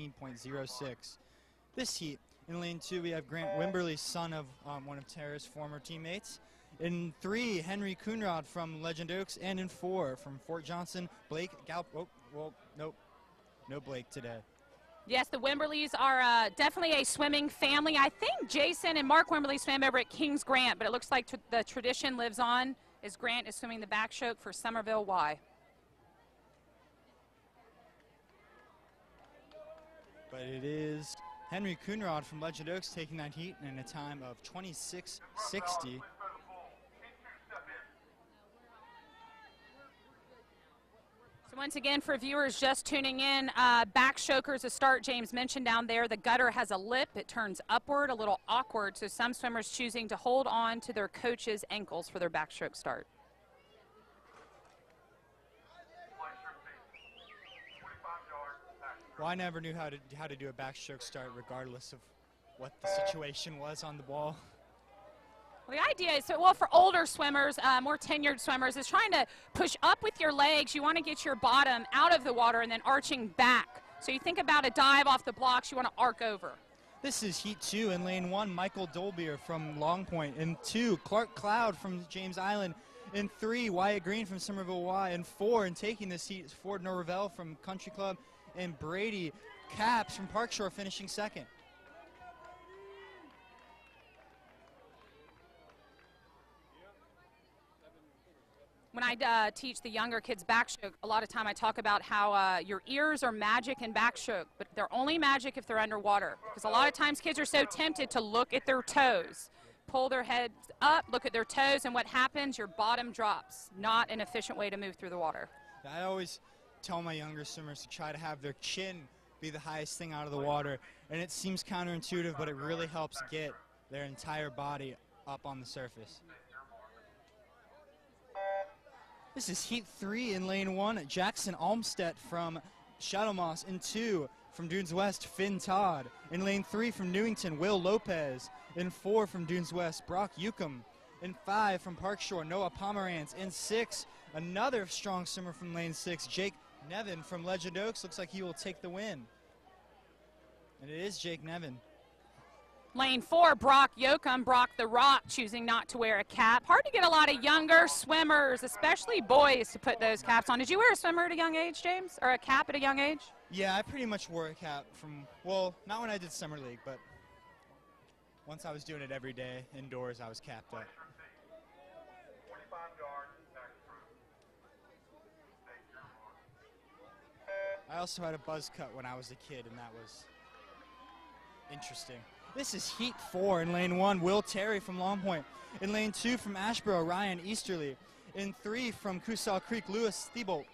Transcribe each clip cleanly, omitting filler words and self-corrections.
17.06. This heat, in lane 2, we have Grant Wimberly, son of one of Tara's former teammates. In 3, Henry Coonrod from Legend Oaks. And in 4, from Fort Johnson, Blake Galp. Oh, well, nope. No Blake today. Yes, the Wimberleys are definitely a swimming family. I think Jason and Mark Wimberly swam over at Kings Grant, but it looks like the tradition lives on as Grant is swimming the backstroke for Somerville Y. But it is Henry Coonrod from Legend Oaks taking that heat in a time of 26.60. So once again, for viewers just tuning in, backstrokers to start, James mentioned down there, the gutter has a lip. It turns upward, a little awkward, so some swimmers choosing to hold on to their coach's ankles for their backstroke start. Well, I never knew how to do a backstroke start regardless of what the situation was on the ball. Well, the idea is, well, for older swimmers, more tenured swimmers, is trying to push up with your legs. You want to get your bottom out of the water and then arching back. So you think about a dive off the blocks, you want to arc over. This is heat 2 in lane 1, Michael Dolbeer from Long Point. In 2, Clark Cloud from James Island. In 3, Wyatt Green from Somerville Y. In 4, and taking this heat, is Ford Norvell from Country Club. And Brady Caps from Parkshore finishing second. When I teach the younger kids backstroke, a lot of time I talk about how your ears are magic in backstroke, but they're only magic if they're underwater. Because a lot of times kids are so tempted to look at their toes, pull their heads up, look at their toes, and what happens? Your bottom drops. Not an efficient way to move through the water. I always tell my younger swimmers to try to have their chin be the highest thing out of the water, and it seems counterintuitive, but it really helps get their entire body up on the surface. This is heat 3 in lane 1, Jackson Olmstead from Shadowmoss. In 2, from Dunes West, Finn Todd. In lane 3, from Newington, Will Lopez. In 4, from Dunes West, Brock Yucum. In 5, from Parkshore, Noah Pomerantz. In 6, another strong swimmer from lane 6, Jake Nevin from Legend Oaks. Looks like he will take the win. And it is Jake Nevin. Lane 4, Brock Yoakum, Brock the Rock, choosing not to wear a cap. Hard to get a lot of younger swimmers, especially boys, to put those caps on. Did you wear a swimmer at a young age, James? Or a cap at a young age? Yeah, I pretty much wore a cap from, well, not when I did Summer League, but once I was doing it every day indoors, I was capped up. I also had a buzz cut when I was a kid, and that was interesting. This is heat 4 in lane 1, Will Terry from Long Point. In lane 2, from Ashboro, Ryan Easterly. In 3, from Coosaw Creek, Lewis Thibault.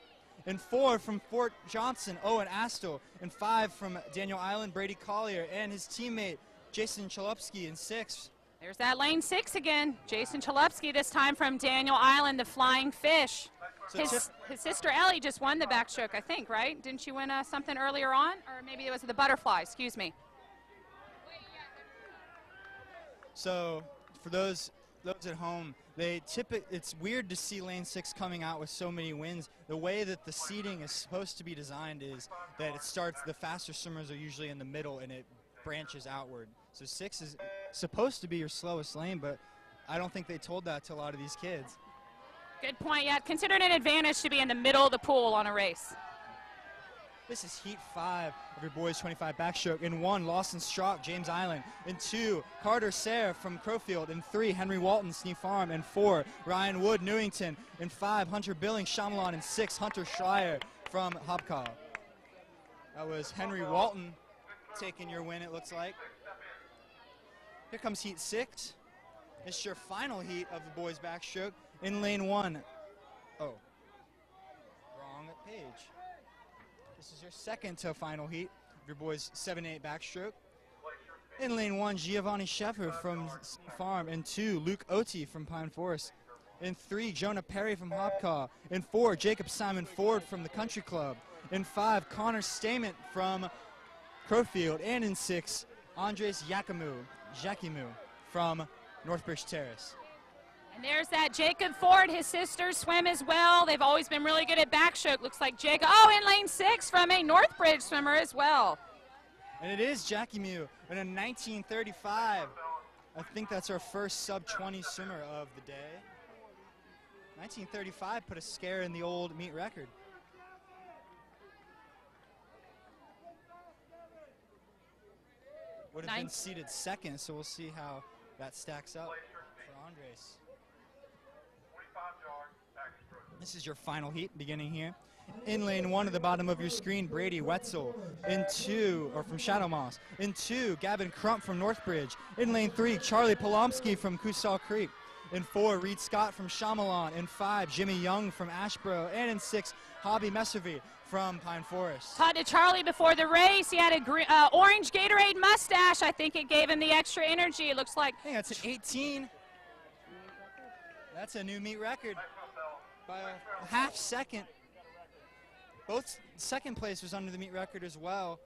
In 4, from Fort Johnson, Owen Astle. In 5, from Daniel Island, Brady Collier, and his teammate, Jason Chalupski. In 6. There's that lane 6 again. Jason Chalupski, this time from Daniel Island, the Flying Fish. So his sister Ellie just won the backstroke, I think, right? Didn't she win something earlier on? Or maybe it was the butterfly, excuse me. So for those at home, it's weird to see lane 6 coming out with so many winds. The way that the seating is supposed to be designed is that it starts, the faster swimmers are usually in the middle and it branches outward. So 6 is supposed to be your slowest lane, but I don't think they told that to a lot of these kids. Good point. Yeah, considered an advantage to be in the middle of the pool on a race. This is heat 5 of your boys 25 backstroke. In 1, Lawson Strock, James Island. In 2, Carter Sayre from Crowfield. In 3, Henry Walton, Sneef Farm. In 4, Ryan Wood, Newington. In 5, Hunter Billings, Chamelon. In 6, Hunter Schreier from Hobcaw. That was Henry Walton taking your win, it looks like. Here comes heat 6. It's your final heat of the boys backstroke. In lane 1, oh, wrong page. This is your second to final heat of your boys 7-8 backstroke. In lane 1, Giovanni Sheffer from Farm. In 2, Luke Oti from Pine Forest. In 3, Jonah Perry from Hobcaw. In 4, Jacob Simon Ford from the Country Club. In 5, Connor Stamant from Crowfield. And in 6, Andres Yakimu from Northbridge Terrace. And there's that Jacob Ford. His sisters swim as well. They've always been really good at backstroke. Looks like Jacob, in lane 6 from a Northbridge swimmer as well. And it is Jackie Mew in a 1935. I think that's our first sub-20 swimmer of the day. 1935 put a scare in the old meet record. Would have been seated second, so we'll see how that stacks up for Andres. This is your final heat beginning here. In lane 1 at the bottom of your screen, Brady Wetzel. In 2, or from Shadow Moss. In 2, Gavin Crump from Northbridge. In lane 3, Charlie Polomsky from Coosaw Creek. In 4, Reed Scott from Chamalon. In 5, Jimmy Young from Ashboro. And in 6, Hobby Messervy from Pine Forest. Talked to Charlie before the race. He had a orange Gatorade mustache. I think it gave him the extra energy. It looks like. I think that's an 18. That's a new meet record by a half second. Both second place was under the meet record as well.